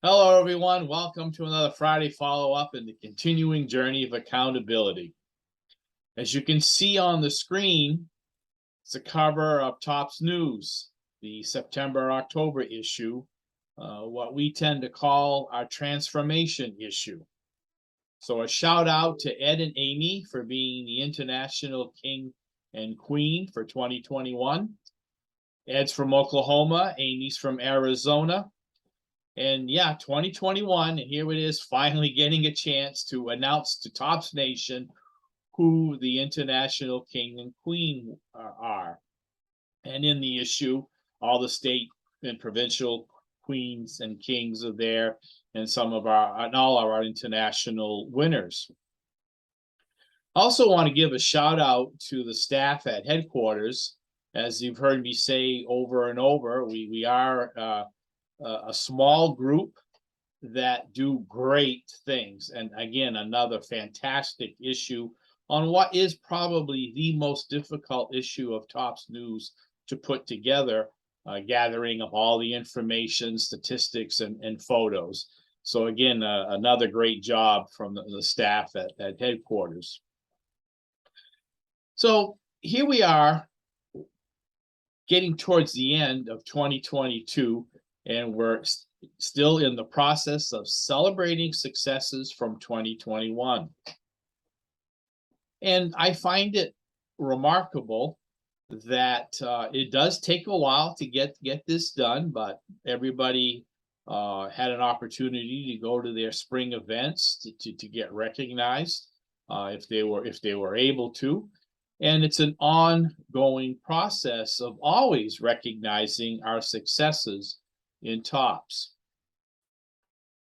Hello, everyone. Welcome to another Friday follow-up in the continuing journey of accountability. As you can see on the screen, it's a cover of Topps News, the September-October issue, what we tend to call our transformation issue. So a shout out to Ed and Amy for being the International King and Queen for 2021. Ed's from Oklahoma, Amy's from Arizona. And yeah, 2021, and here it is finally getting a chance to announce to Topps Nation who the international king and queen are. And in the issue, all the state and provincial queens and kings are there, and all of our international winners. Also want to give a shout out to the staff at headquarters. As you've heard me say over and over, we are a small group that do great things. And again, another fantastic issue on what is probably the most difficult issue of Topps News to put together, gathering of all the information, statistics, and photos. So again, another great job from the staff at headquarters. So here we are getting towards the end of 2022, and we're still in the process of celebrating successes from 2021. And I find it remarkable that it does take a while to get this done, but everybody had an opportunity to go to their spring events to get recognized if they were able to. And it's an ongoing process of always recognizing our successes in Topps.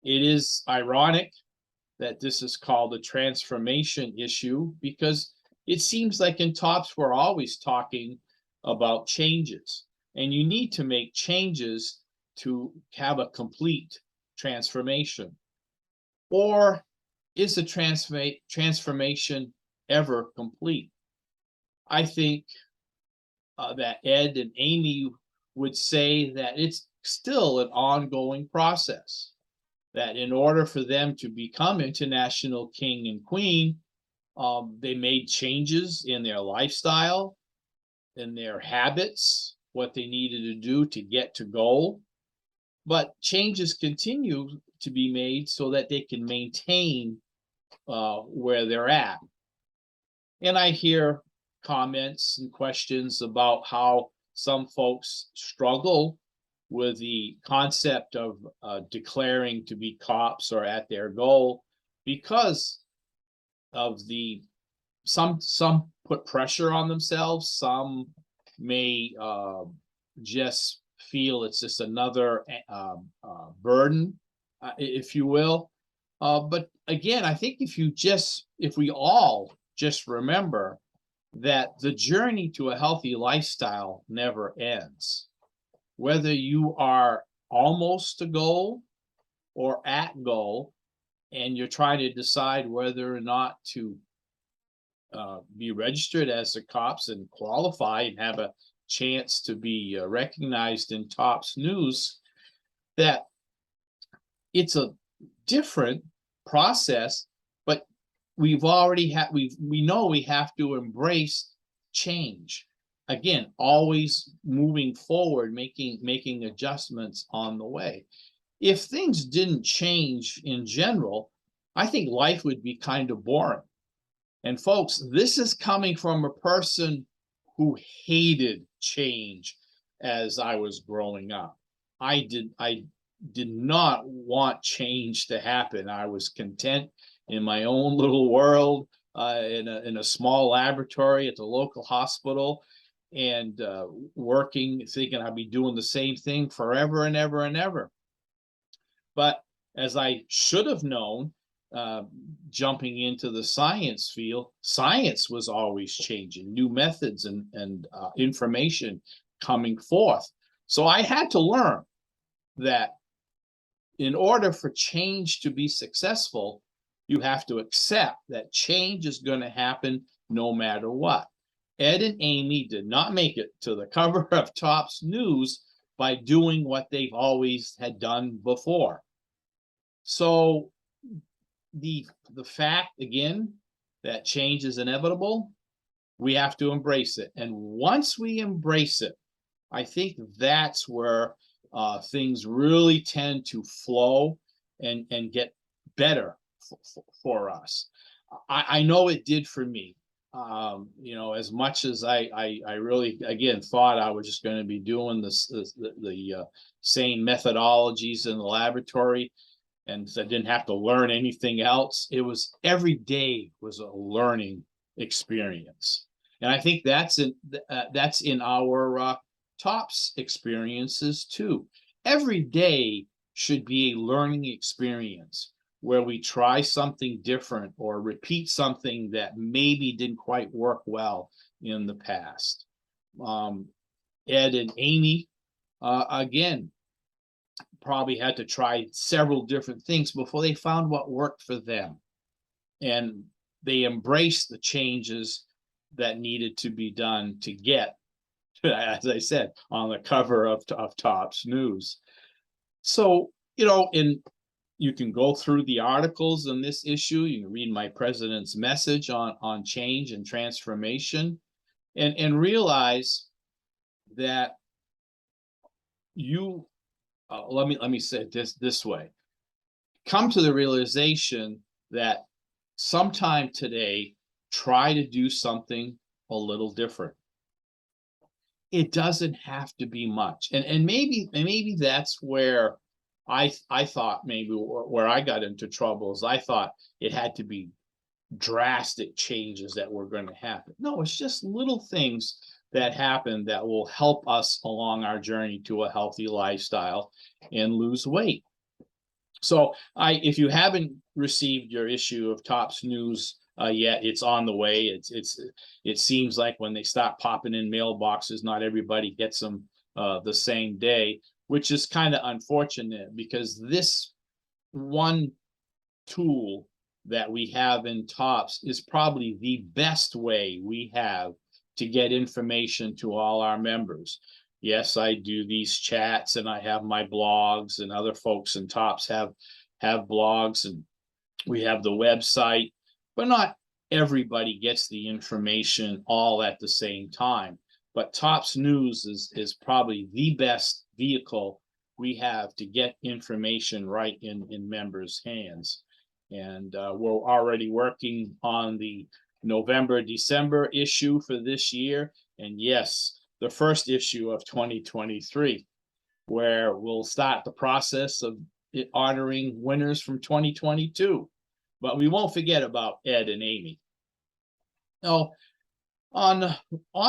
It is ironic that this is called the transformation issue because it seems like in Topps we're always talking about changes, and you need to make changes to have a complete transformation. Or is the transformation ever complete? I think that Ed and Amy would say that it's still an ongoing process, that in order for them to become international king and queen, they made changes in their lifestyle, in their habits, what they needed to do to get to goal. But changes continue to be made so that they can maintain where they're at. And I hear comments and questions about how some folks struggle with the concept of declaring to be cops or at their goal because of some put pressure on themselves. Some may just feel it's just another burden, if you will. But again, I think if we all just remember that the journey to a healthy lifestyle never ends. Whether you are almost to goal or at goal, and you're trying to decide whether or not to be registered as the cops and qualify and have a chance to be recognized in Topps News, that it's a different process, but we know we have to embrace change. Again, always moving forward, making adjustments on the way. If things didn't change in general, I think life would be kind of boring. And folks, this is coming from a person who hated change as I was growing up. I did not want change to happen. I was content in my own little world, in a small laboratory at the local hospital, and working, thinking I'd be doing the same thing forever and ever and ever. But as I should have known, jumping into the science field, science was always changing, new methods and information coming forth. So I had to learn that in order for change to be successful, you have to accept that change is going to happen no matter what. Ed and Amy did not make it to the cover of Topps News by doing what they've always had done before. So the fact again that change is inevitable, we have to embrace it. And once we embrace it, I think that's where things really tend to flow and get better for us. I know it did for me. You know, as much as I really again thought I was just going to be doing the same methodologies in the laboratory, and I didn't have to learn anything else. It was every day was a learning experience, and I think that's in our TOPS experiences too. Every day should be a learning experience where we try something different or repeat something that maybe didn't quite work well in the past. Ed and Amy, again, probably had to try several different things before they found what worked for them. And they embraced the changes that needed to be done to get, as I said, on the cover of TOPS News. So, you know, you can go through the articles in this issue. You can read my president's message on change and transformation, and realize that you let me say it this way. Come to the realization that sometime today, try to do something a little different. It doesn't have to be much, and maybe that's where I thought maybe where I got into trouble is I thought it had to be drastic changes that were going to happen. No, it's just little things that happen that will help us along our journey to a healthy lifestyle and lose weight. So if you haven't received your issue of TOPS News yet, it's on the way. It seems like when they start popping in mailboxes, not everybody gets them the same day, which is kind of unfortunate because this one tool that we have in TOPS is probably the best way we have to get information to all our members. Yes, I do these chats and I have my blogs, and other folks in TOPS have blogs, and we have the website, but not everybody gets the information all at the same time. But TOPS News is probably the best vehicle we have to get information right in members' hands. And we're already working on the November-December issue for this year. And yes, the first issue of 2023, where we'll start the process of honoring winners from 2022. But we won't forget about Ed and Amy. Now, on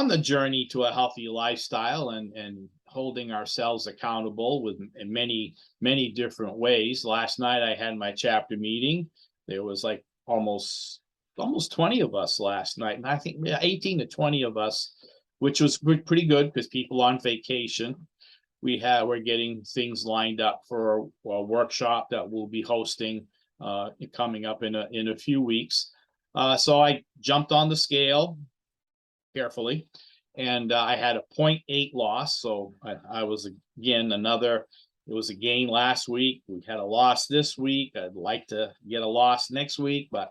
the journey to a healthy lifestyle and holding ourselves accountable with in many different ways. Last night I had my chapter meeting. There was like almost 20 of us last night, and I think 18 to 20 of us, which was pretty good because people on vacation. We're getting things lined up for a workshop that we'll be hosting coming up in a few weeks. So I jumped on the scale carefully, and I had a 0.8 loss. So I was again it was a gain last week. We had a loss this week. I'd like to get a loss next week, but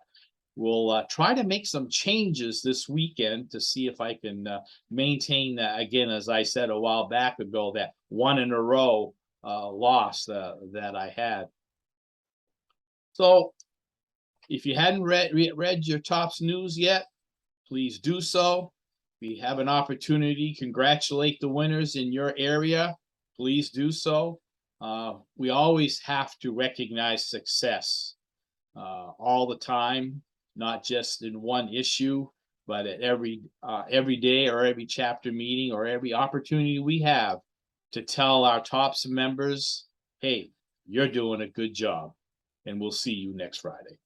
we'll try to make some changes this weekend to see if I can maintain that, again, as I said a while back ago, that one in a row loss that I had. So if you hadn't read your TOPS News yet, please do so. If you have an opportunity, congratulate the winners in your area, please do so. We always have to recognize success all the time, not just in one issue, but at every day or every chapter meeting or every opportunity we have to tell our TOPS members, hey, you're doing a good job. And we'll see you next Friday.